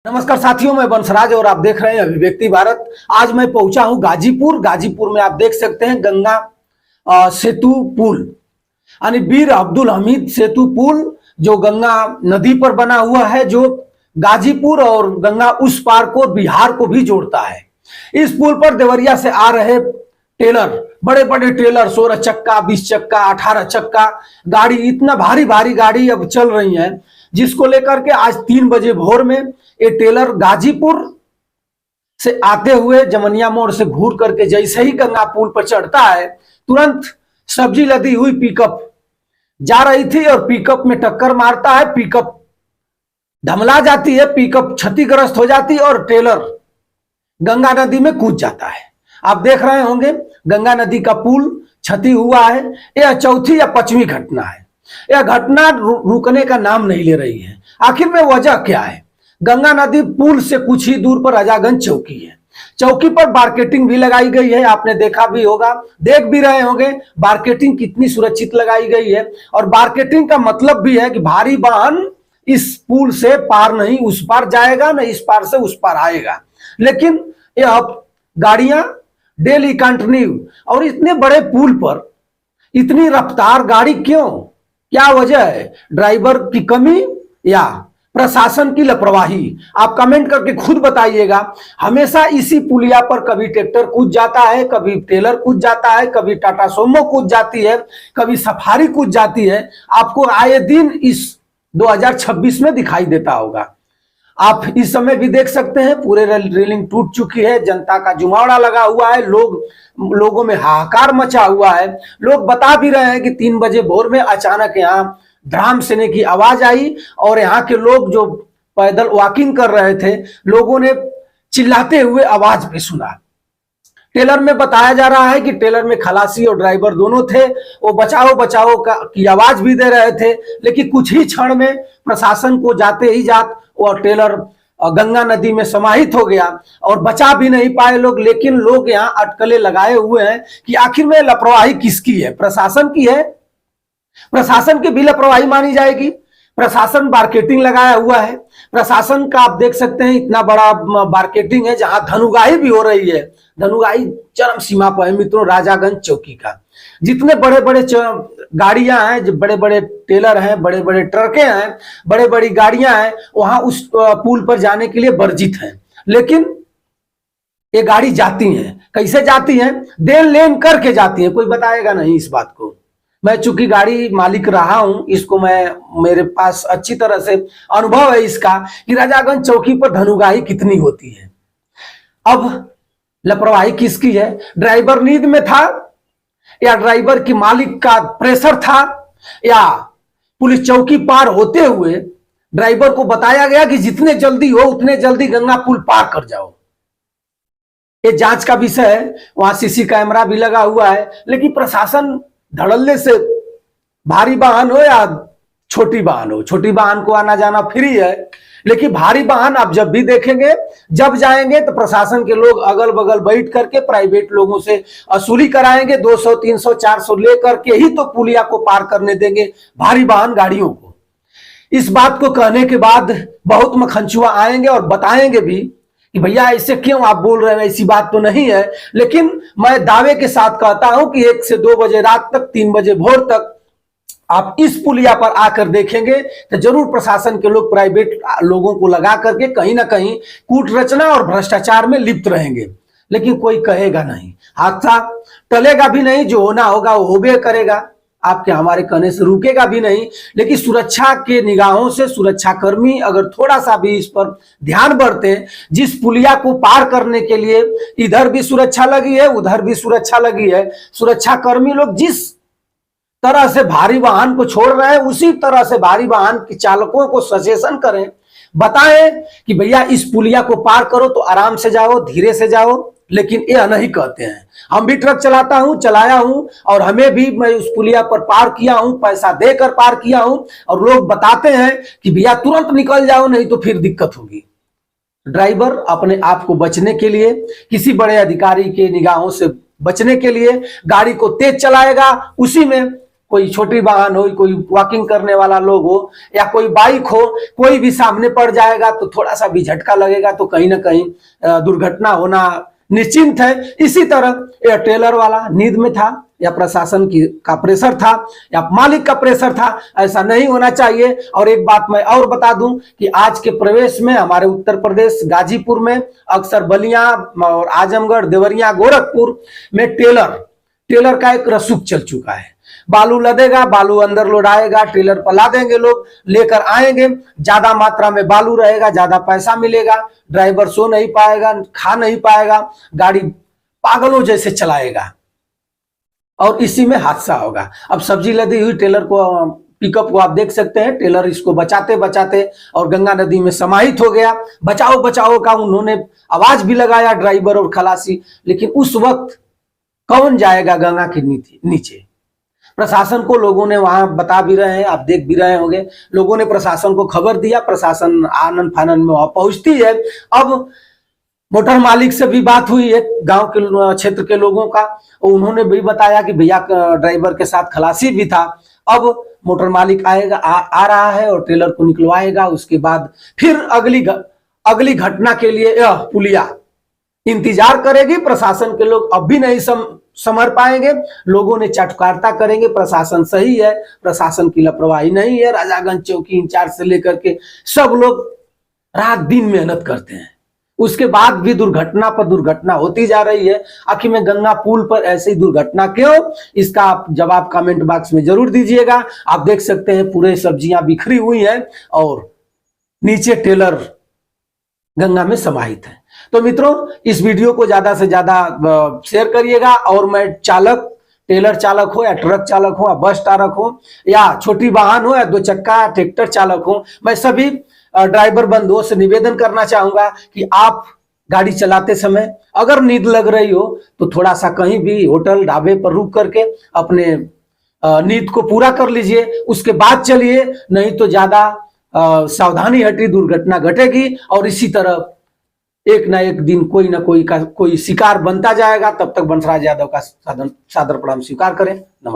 नमस्कार साथियों, मैं बंसराज और आप देख रहे हैं अभिव्यक्ति भारत। आज मैं पहुंचा हूं गाजीपुर। गाजीपुर में आप देख सकते हैं गंगा सेतु पुल यानी बीर अब्दुल हमीद सेतु पुल जो गंगा नदी पर बना हुआ है, जो गाजीपुर और गंगा उस पार को बिहार को भी जोड़ता है। इस पुल पर देवरिया से आ रहे टेलर, बड़े बड़े टेलर, 16 चक्का, 20 चक्का, 18 चक्का गाड़ी, इतना भारी भारी गाड़ी अब चल रही है, जिसको लेकर के आज 3 बजे भोर में ये टेलर गाजीपुर से आते हुए जमनिया मोड़ से घूर करके जैसे ही गंगा पुल पर चढ़ता है, तुरंत सब्जी लदी हुई पिकअप जा रही थी और पिकअप में टक्कर मारता है। पिकअप धमला जाती है, पिकअप क्षतिग्रस्त हो जाती है और टेलर गंगा नदी में कूद जाता है। आप देख रहे होंगे गंगा नदी का पुल क्षति हुआ है। यह चौथी या 5वीं घटना है। यह घटना रुकने का नाम नहीं ले रही है। आखिर में वजह क्या है? गंगा नदी पुल से कुछ ही दूर पर राजागंज चौकी है। चौकी पर बारकेटिंग भी लगाई गई है। आपने देखा भी होगा, देख भी रहे होंगे बारकेटिंग कितनी सुरक्षित लगाई गई है। और बारकेटिंग का मतलब भी है कि भारी वाहन इस पुल से पार नहीं उस पार जाएगा, न इस पार से उस पार आएगा। लेकिन यह गाड़ियां डेली कंटिन्यू, और इतने बड़े पुल पर इतनी रफ्तार गाड़ी क्यों? क्या वजह है? ड्राइवर की कमी या प्रशासन की लापरवाही? आप कमेंट करके खुद बताइएगा। हमेशा इसी पुलिया पर कभी ट्रैक्टर कूद जाता है, कभी टेलर कूद जाता है, कभी टाटा सोमो कूद जाती है, कभी सफारी कूद जाती है। आपको आए दिन इस 2026 में दिखाई देता होगा। आप इस समय भी देख सकते हैं पूरे रेलिंग टूट चुकी है, जनता का जुमावड़ा लगा हुआ है, लोगों में हाहाकार मचा हुआ है। लोग बता भी रहे हैं कि 3 बजे भोर में अचानक यहाँ ड्राम सेने की आवाज आई और यहाँ के लोग जो पैदल वॉकिंग कर रहे थे, लोगों ने चिल्लाते हुए आवाज भी सुना। टेलर में बताया जा रहा है कि टेलर में खलासी और ड्राइवर दोनों थे। वो बचाओ बचाओ की आवाज भी दे रहे थे, लेकिन कुछ ही क्षण में प्रशासन को जाते ही जात और टेलर गंगा नदी में समाहित हो गया और बचा भी नहीं पाए लोग। लेकिन लोग यहाँ अटकलें लगाए हुए हैं कि आखिर में लापरवाही किसकी है? प्रशासन की है। प्रशासन की भी लापरवाही मानी जाएगी। प्रशासन मार्केटिंग लगाया हुआ है। प्रशासन का आप देख सकते हैं इतना बड़ा मार्केटिंग है, जहां धनुगाही भी हो रही है। धनुगाही चरम सीमा पर है मित्रों, राजागंज चौकी का। जितने बड़े बड़े गाड़ियां हैं, जो बड़े बड़े टेलर हैं, बड़े बड़े ट्रकें हैं, बड़े बड़ी गाड़ियां हैं, वहां उस पुल पर जाने के लिए वर्जित हैं। लेकिन ये गाड़ी जाती हैं। कैसे जाती हैं? देन लेन करके जाती हैं। कोई बताएगा नहीं इस बात को। मैं चूंकि गाड़ी मालिक रहा हूं, इसको मेरे पास अच्छी तरह से अनुभव है इसका कि राजागंज चौकी पर धनुगाही कितनी होती है। अब लापरवाही किसकी है? ड्राइवर नींद में था, या ड्राइवर की मालिक का प्रेशर था, या पुलिस चौकी पार होते हुए ड्राइवर को बताया गया कि जितने जल्दी हो उतने जल्दी गंगा पुल पार कर जाओ? ये जांच का विषय है। वहां सीसी कैमरा भी लगा हुआ है, लेकिन प्रशासन धड़ल्ले से, भारी वाहन हो या छोटी वाहन हो, छोटी वाहन को आना जाना फ्री है, लेकिन भारी वाहन आप जब भी देखेंगे, जब जाएंगे तो प्रशासन के लोग अगल बगल बैठ करके प्राइवेट लोगों से वसूली कराएंगे। 200, 300, 400 लेकर के ही तो पुलिया को पार करने देंगे भारी वाहन गाड़ियों को। इस बात को कहने के बाद बहुत मखंचुआ आएंगे और बताएंगे भी कि भैया ऐसे क्यों आप बोल रहे हैं, ऐसी बात तो नहीं है। लेकिन मैं दावे के साथ कहता हूं कि 1 से 2 बजे रात तक, 3 बजे भोर तक आप इस पुलिया पर आकर देखेंगे तो जरूर प्रशासन के लोग प्राइवेट लोगों को लगा करके कहीं ना कहीं कूट रचना और भ्रष्टाचार में लिप्त रहेंगे। लेकिन कोई कहेगा नहीं, हादसा टलेगा भी नहीं, जो होना होगा वो होबे करेगा, आपके हमारे कहने से रुकेगा भी नहीं। लेकिन सुरक्षा के निगाहों से सुरक्षाकर्मी अगर थोड़ा सा भी इस पर ध्यान बरते, जिस पुलिया को पार करने के लिए इधर भी सुरक्षा लगी है, उधर भी सुरक्षा लगी है, सुरक्षाकर्मी लोग जिस तरह से भारी वाहन को छोड़ रहे हैं, उसी तरह से भारी वाहन के चालकों को सजेशन करें, बताएं कि भैया इस पुलिया को पार करो तो आराम से जाओ, धीरे से जाओ। लेकिन यह नहीं कहते हैं। हम भी ट्रक चलाता हूं, चलाया हूं, और हमें भी, मैं उस पुलिया पर पार किया हूं, पैसा देकर पार किया हूं, और लोग बताते हैं कि भैया तुरंत निकल जाओ, नहीं तो फिर दिक्कत होगी। ड्राइवर अपने आप को बचने के लिए, किसी बड़े अधिकारी के निगाहों से बचने के लिए गाड़ी को तेज चलाएगा, उसी में कोई छोटी वाहन हो, कोई वॉकिंग करने वाला लोग हो, या कोई बाइक हो, कोई भी सामने पड़ जाएगा तो थोड़ा सा भी झटका लगेगा तो कहीं ना कहीं दुर्घटना होना निश्चिंत है। इसी तरह यह टेलर वाला नींद में था, या प्रशासन का प्रेशर था, या मालिक का प्रेशर था, ऐसा नहीं होना चाहिए। और एक बात मैं और बता दूं कि आज के प्रवेश में हमारे उत्तर प्रदेश गाजीपुर में अक्सर बलिया और आजमगढ़, देवरिया, गोरखपुर में टेलर का एक रसूख चल चुका है। बालू लदेगा, बालू अंदर लोड आएगा, टेलर पर ला देंगे, लोग लेकर आएंगे, ज्यादा मात्रा में बालू रहेगा, ज्यादा पैसा मिलेगा, ड्राइवर सो नहीं पाएगा, खा नहीं पाएगा, गाड़ी पागलों जैसे चलाएगा और इसी में हादसा होगा। अब सब्जी लदी हुई टेलर को, पिकअप को आप देख सकते हैं, टेलर इसको बचाते बचाते और गंगा नदी में समाहित हो गया। बचाओ बचाओ का उन्होंने आवाज भी लगाया, ड्राइवर और खलासी, लेकिन उस वक्त कौन जाएगा गंगा के नीचे। प्रशासन को लोगों ने वहां बता भी रहे हैं, आप देख भी रहे होंगे, लोगों ने प्रशासन को खबर दिया, प्रशासन आनन फानन में वहां पहुंचती है। अब मोटर मालिक से भी बात हुई है, गांव के क्षेत्र के लोगों का, उन्होंने भी बताया कि भैया ड्राइवर के साथ खलासी भी था। अब मोटर मालिक आएगा, आ रहा है और टेलर को निकलवाएगा। उसके बाद फिर अगली घटना के लिए यह पुलिया इंतजार करेगी। प्रशासन के लोग अब भी नहीं समझ पाएंगे, लोगों ने चटकारता करेंगे, प्रशासन सही है, प्रशासन की लापरवाही नहीं है। राजागंज चौकी इंचार्ज से लेकर के सब लोग रात दिन मेहनत करते हैं, उसके बाद भी दुर्घटना पर दुर्घटना होती जा रही है। आखिर में गंगा पुल पर ऐसी दुर्घटना क्यों, इसका आप जवाब कमेंट बॉक्स में जरूर दीजिएगा। आप देख सकते हैं पूरे सब्जियां बिखरी हुई हैं और नीचे टेलर गंगा में समाहित है। तो मित्रों, इस वीडियो को ज्यादा से ज्यादा शेयर करिएगा। और मैं चालक, टेलर चालक हो या ट्रक चालक हो या बस चालक हो या छोटी वाहन हो या 2 चक्का ट्रैक्टर चालक हो, मैं सभी ड्राइवर बंधुओं से निवेदन करना चाहूंगा कि आप गाड़ी चलाते समय अगर नींद लग रही हो तो थोड़ा सा कहीं भी होटल ढाबे पर रुक करके अपने नींद को पूरा कर लीजिए, उसके बाद चलिए, नहीं तो ज्यादा सावधानी हटी दुर्घटना घटेगी। और इसी तरह एक ना एक दिन कोई ना कोई का कोई शिकार बनता जाएगा। तब तक बंसराज यादव का सादर प्रणाम स्वीकार करें। नमस्कार।